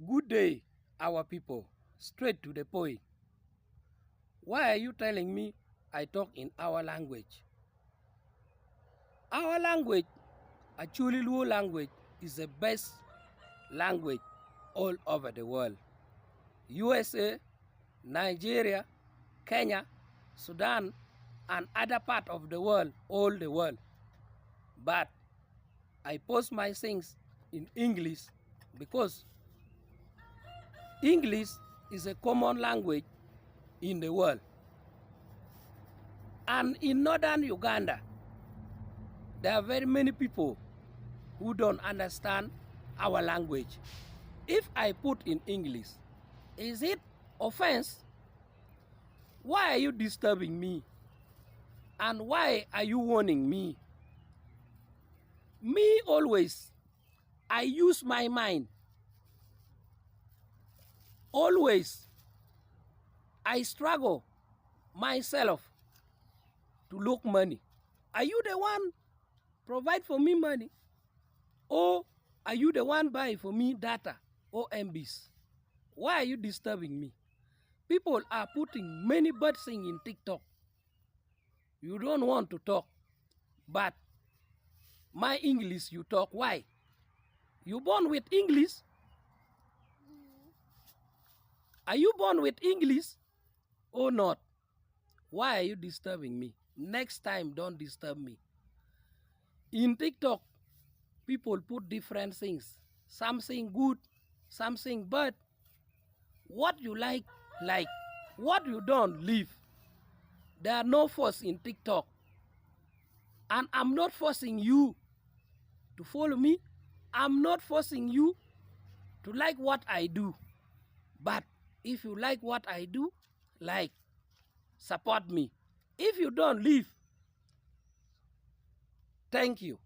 Good day, our people. Straight to the point. Why are you telling me I talk in our language? Our language, Acholi language, is the best language all over the world. USA, Nigeria, Kenya, Sudan, and other part of the world, all the world. But I post my things in English because English is a common language in the world. And in northern Uganda, there are very many people who don't understand our language. If I put in English, is it offense? Why are you disturbing me? And why are you warning me? Me always, I use my mind. Always, I struggle myself to look money. Are you the one provide for me money? Or are you the one buy for me data or MBs? Why are you disturbing me? People are putting many bad things in TikTok. You don't want to talk, but my English you talk. Why? You born with English? Are you born with English or not? Why are you disturbing me? Next time, don't disturb me. In TikTok, people put different things. Something good, something bad. What you like. What you don't, leave. There are no force in TikTok. And I'm not forcing you to follow me. I'm not forcing you to like what I do. But if you like what I do, support me. If you don't, leave. Thank you.